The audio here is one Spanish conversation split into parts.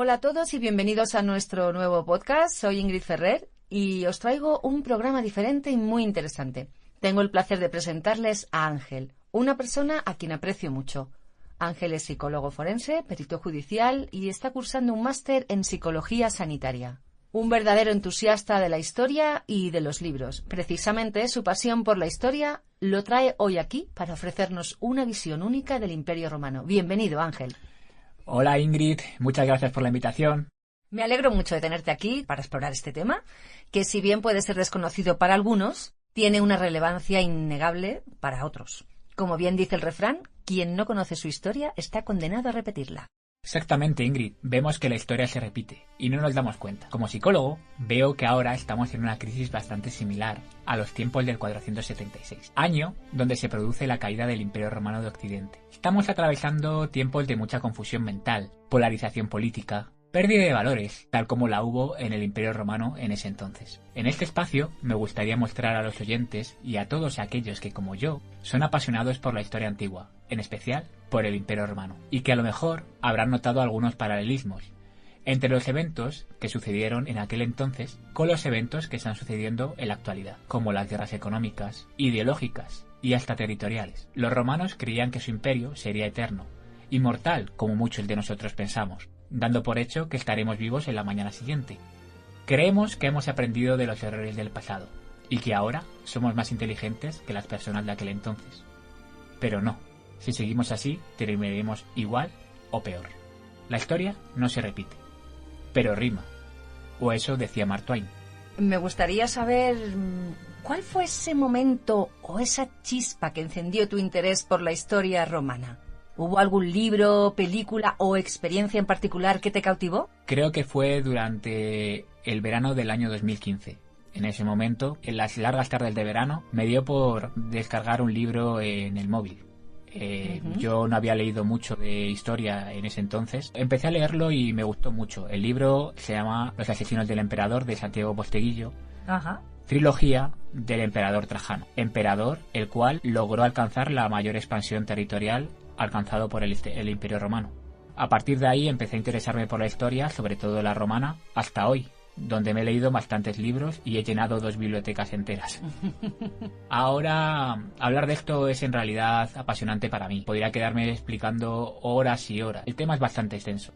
Hola a todos y bienvenidos a nuestro nuevo podcast. Soy Ingrid Ferrer y os traigo un programa diferente y muy interesante. Tengo el placer de presentarles a Ángel, una persona a quien aprecio mucho. Ángel es psicólogo forense, perito judicial y está cursando un máster en psicología sanitaria. Un verdadero entusiasta de la historia y de los libros. Precisamente su pasión por la historia lo trae hoy aquí para ofrecernos una visión única del Imperio Romano. Bienvenido, Ángel. Hola Ingrid, muchas gracias por la invitación. Me alegro mucho de tenerte aquí para explorar este tema, que si bien puede ser desconocido para algunos, tiene una relevancia innegable para otros. Como bien dice el refrán, quien no conoce su historia está condenado a repetirla. Exactamente, Ingrid. Vemos que la historia se repite y no nos damos cuenta. Como psicólogo, veo que ahora estamos en una crisis bastante similar a los tiempos del 476, año donde se produce la caída del Imperio Romano de Occidente. Estamos atravesando tiempos de mucha confusión mental, polarización política, pérdida de valores, tal como la hubo en el Imperio Romano en ese entonces. En este espacio me gustaría mostrar a los oyentes y a todos aquellos que, como yo, son apasionados por la historia antigua, en especial por el Imperio Romano, y que a lo mejor habrán notado algunos paralelismos entre los eventos que sucedieron en aquel entonces con los eventos que están sucediendo en la actualidad, como las guerras económicas, ideológicas y hasta territoriales. Los romanos creían que su imperio sería eterno, inmortal como muchos de nosotros pensamos, dando por hecho que estaremos vivos en la mañana siguiente. Creemos que hemos aprendido de los errores del pasado y que ahora somos más inteligentes que las personas de aquel entonces. Pero no, si seguimos así, terminaremos igual o peor. La historia no se repite, pero rima. O eso decía Mark Twain. Me gustaría saber cuál fue ese momento o esa chispa que encendió tu interés por la historia romana. ¿Hubo algún libro, película o experiencia en particular que te cautivó? Creo que fue durante el verano del año 2015. En ese momento, en las largas tardes de verano, me dio por descargar un libro en el móvil. Yo no había leído mucho de historia en ese entonces. Empecé a leerlo y me gustó mucho. El libro se llama Los asesinos del emperador, de Santiago Posteguillo. Ajá. Trilogía del emperador Trajano. Emperador, el cual logró alcanzar la mayor expansión territorial alcanzado por el Imperio Romano. A partir de ahí empecé a interesarme por la historia, sobre todo la romana, hasta hoy, donde me he leído bastantes libros y he llenado 2 bibliotecas enteras. Ahora, hablar de esto es en realidad apasionante para mí. Podría quedarme explicando horas y horas. El tema es bastante extenso.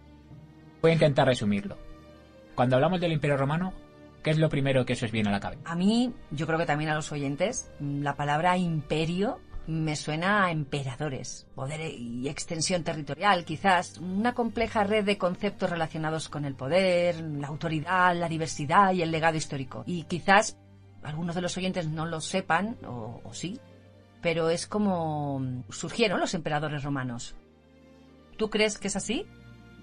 Voy a intentar resumirlo. Cuando hablamos del Imperio Romano, ¿qué es lo primero que se os viene a la cabeza? A mí, yo creo que también a los oyentes, la palabra imperio me suena a emperadores, poder y extensión territorial, quizás una compleja red de conceptos relacionados con el poder, la autoridad, la diversidad y el legado histórico. Y quizás algunos de los oyentes no lo sepan, o sí, pero es como surgieron los emperadores romanos. ¿Tú crees que es así?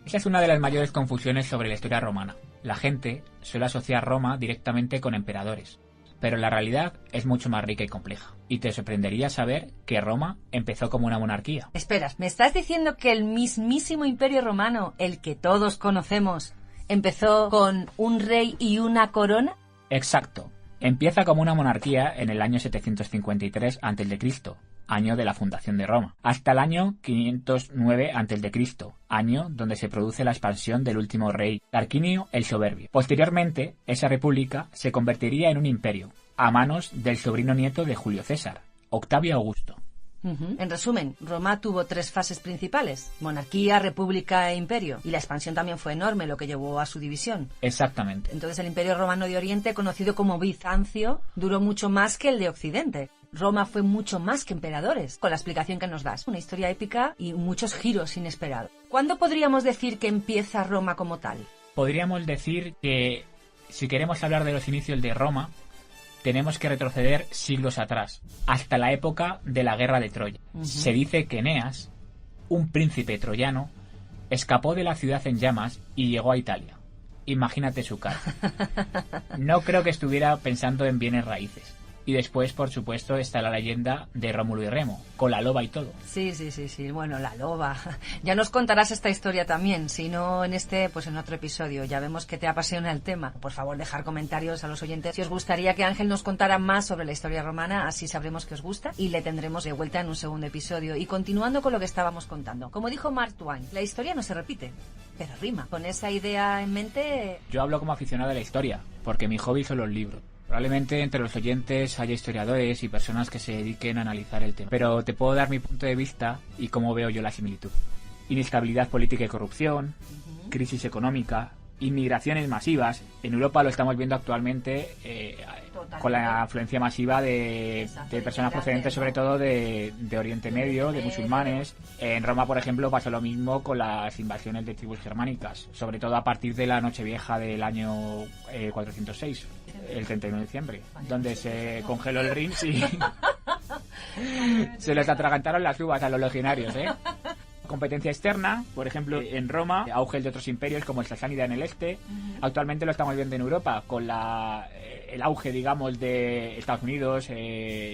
Esa es una de las mayores confusiones sobre la historia romana. La gente suele asociar Roma directamente con emperadores, pero la realidad es mucho más rica y compleja. Y te sorprendería saber que Roma empezó como una monarquía. Espera, ¿me estás diciendo que el mismísimo Imperio Romano, el que todos conocemos, empezó con un rey y una corona? Exacto. Empieza como una monarquía en el año 753 a.C., año de la fundación de Roma, hasta el año 509 a.C., año donde se produce la expansión del último rey, Tarquinio el Soberbio. Posteriormente, esa república se convertiría en un imperio, a manos del sobrino nieto de Julio César, Octavio Augusto. En resumen, Roma tuvo 3 fases principales: monarquía, república e imperio. Y la expansión también fue enorme, lo que llevó a su división. Exactamente. Entonces el Imperio Romano de Oriente, conocido como Bizancio, duró mucho más que el de Occidente. Roma fue mucho más que emperadores, con la explicación que nos das. Una historia épica y muchos giros inesperados. ¿Cuándo podríamos decir que empieza Roma como tal? Podríamos decir que, si queremos hablar de los inicios de Roma, tenemos que retroceder siglos atrás, hasta la época de la guerra de Troya. Se dice que Eneas, un príncipe troyano, escapó de la ciudad en llamas y llegó a Italia. Imagínate su cara. No creo que estuviera pensando en bienes raíces. Y después, por supuesto, está la leyenda de Rómulo y Remo, con la loba y todo. Sí. Bueno, la loba. Ya nos contarás esta historia también, si no en este, pues en otro episodio. Ya vemos que te apasiona el tema. Por favor, dejar comentarios a los oyentes si os gustaría que Ángel nos contara más sobre la historia romana, así sabremos que os gusta y le tendremos de vuelta en un segundo episodio. Y continuando con lo que estábamos contando. Como dijo Mark Twain, la historia no se repite, pero rima. Con esa idea en mente... Yo hablo como aficionado a la historia, porque mi hobby son los libros. Probablemente entre los oyentes haya historiadores y personas que se dediquen a analizar el tema. Pero te puedo dar mi punto de vista y cómo veo yo la similitud. Inestabilidad política y corrupción, crisis económica, inmigraciones masivas. En Europa lo estamos viendo actualmente con la afluencia masiva de personas procedentes sobre todo de Oriente Medio, de musulmanes. En Roma, por ejemplo, pasó lo mismo con las invasiones de tribus germánicas, sobre todo a partir de la Nochevieja del año 406. El 31 de diciembre, donde se congeló el Rin y se les atragantaron las uvas a los legionarios, Competencia externa, por ejemplo, en Roma, auge de otros imperios como el sasánida en el este. Actualmente lo estamos viendo en Europa con el auge, digamos, de Estados Unidos,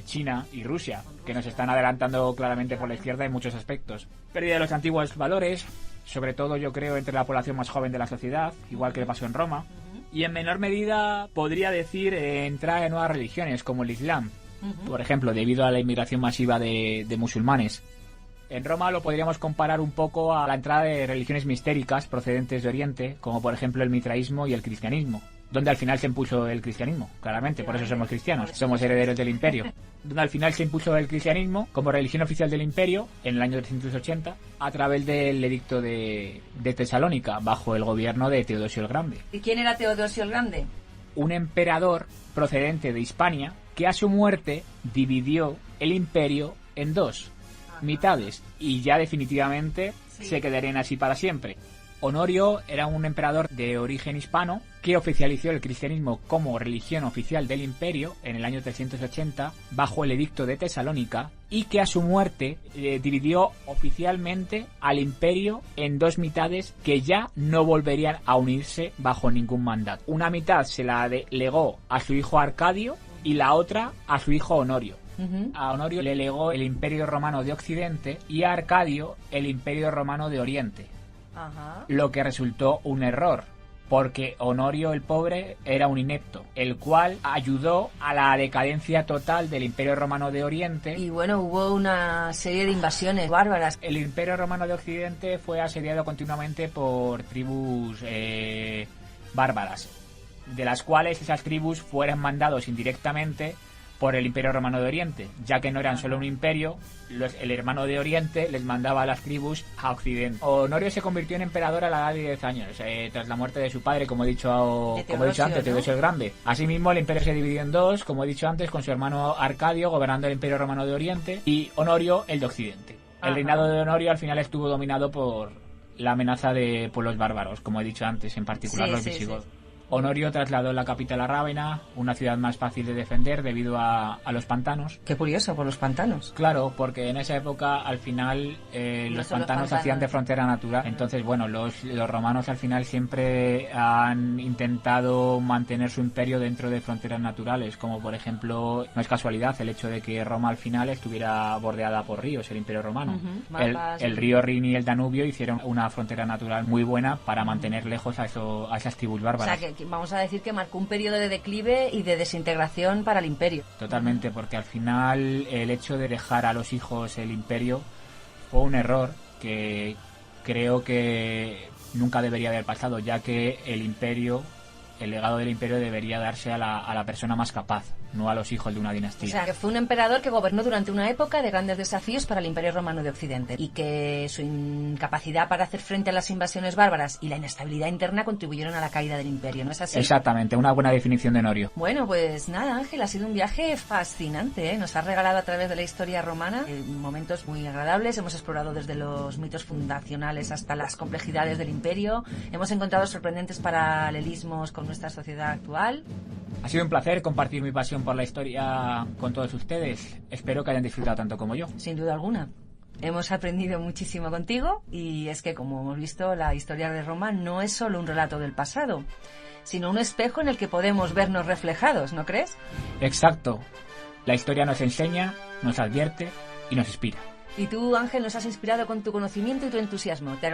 China y Rusia, que nos están adelantando claramente por la izquierda en muchos aspectos. Pérdida de los antiguos valores, sobre todo yo creo entre la población más joven de la sociedad, igual que le pasó en Roma. Y en menor medida podría decir entrada de nuevas religiones como el Islam, por ejemplo, debido a la inmigración masiva de musulmanes. En Roma lo podríamos comparar un poco a la entrada de religiones mistéricas procedentes de Oriente, como por ejemplo el mitraísmo y el cristianismo, donde al final se impuso el cristianismo, claramente, por eso somos cristianos, somos herederos del imperio. Donde al final se impuso el cristianismo como religión oficial del imperio en el año 380 a través del edicto de Tesalónica, bajo el gobierno de Teodosio el Grande. ¿Y quién era Teodosio el Grande? Un emperador procedente de Hispania que a su muerte dividió el imperio en dos mitades y ya definitivamente se quedarían así para siempre. Honorio era un emperador de origen hispano que oficializó el cristianismo como religión oficial del imperio en el año 380 bajo el edicto de Tesalónica y que a su muerte dividió oficialmente al imperio en dos mitades que ya no volverían a unirse bajo ningún mandato. Una mitad se la legó a su hijo Arcadio y la otra a su hijo Honorio. A Honorio le legó el Imperio Romano de Occidente y a Arcadio el Imperio Romano de Oriente. Lo que resultó un error, porque Honorio el pobre era un inepto, el cual ayudó a la decadencia total del Imperio Romano de Oriente. Y bueno, hubo una serie de invasiones bárbaras. El Imperio Romano de Occidente fue asediado continuamente por tribus bárbaras, de las cuales esas tribus fueron mandados indirectamente por el Imperio Romano de Oriente, ya que no eran solo un imperio, el hermano de Oriente les mandaba a las tribus a Occidente. Honorio se convirtió en emperador a la edad de 10 años, tras la muerte de su padre, como he dicho antes, Teodosio el Grande. Asimismo, el imperio se dividió en dos, como he dicho antes, con su hermano Arcadio gobernando el Imperio Romano de Oriente y Honorio el de Occidente. El reinado de Honorio al final estuvo dominado por la amenaza de pueblos bárbaros, como he dicho antes, en particular los visigodos. Honorio trasladó la capital a Rávena, una ciudad más fácil de defender debido a los pantanos. Qué curioso, por los pantanos. Claro, porque en esa época al final los pantanos hacían de frontera natural. Entonces, bueno, los romanos al final siempre han intentado mantener su imperio dentro de fronteras naturales, como por ejemplo, no es casualidad el hecho de que Roma al final estuviera bordeada por ríos, el Imperio Romano. El río Rin y el Danubio hicieron una frontera natural muy buena para mantener lejos a esas tribus bárbaras. O sea, que vamos a decir que marcó un periodo de declive y de desintegración para el imperio. Totalmente, porque al final el hecho de dejar a los hijos el imperio fue un error que creo que nunca debería haber pasado, ya que el legado del imperio debería darse a la persona más capaz, no a los hijos de una dinastía. O sea, que fue un emperador que gobernó durante una época de grandes desafíos para el Imperio Romano de Occidente y que su incapacidad para hacer frente a las invasiones bárbaras y la inestabilidad interna contribuyeron a la caída del imperio, ¿no es así? Exactamente, una buena definición de Honorio. Bueno, pues nada, Ángel, ha sido un viaje fascinante, ¿eh? Nos ha regalado a través de la historia romana momentos muy agradables, hemos explorado desde los mitos fundacionales hasta las complejidades del imperio, hemos encontrado sorprendentes paralelismos con nuestra sociedad actual. Ha sido un placer compartir mi pasión por la historia con todos ustedes. Espero que hayan disfrutado tanto como yo. Sin duda alguna. Hemos aprendido muchísimo contigo y es que, como hemos visto, la historia de Roma no es solo un relato del pasado, sino un espejo en el que podemos vernos reflejados, ¿no crees? Exacto. La historia nos enseña, nos advierte y nos inspira. Y tú, Ángel, nos has inspirado con tu conocimiento y tu entusiasmo. Te agradezco.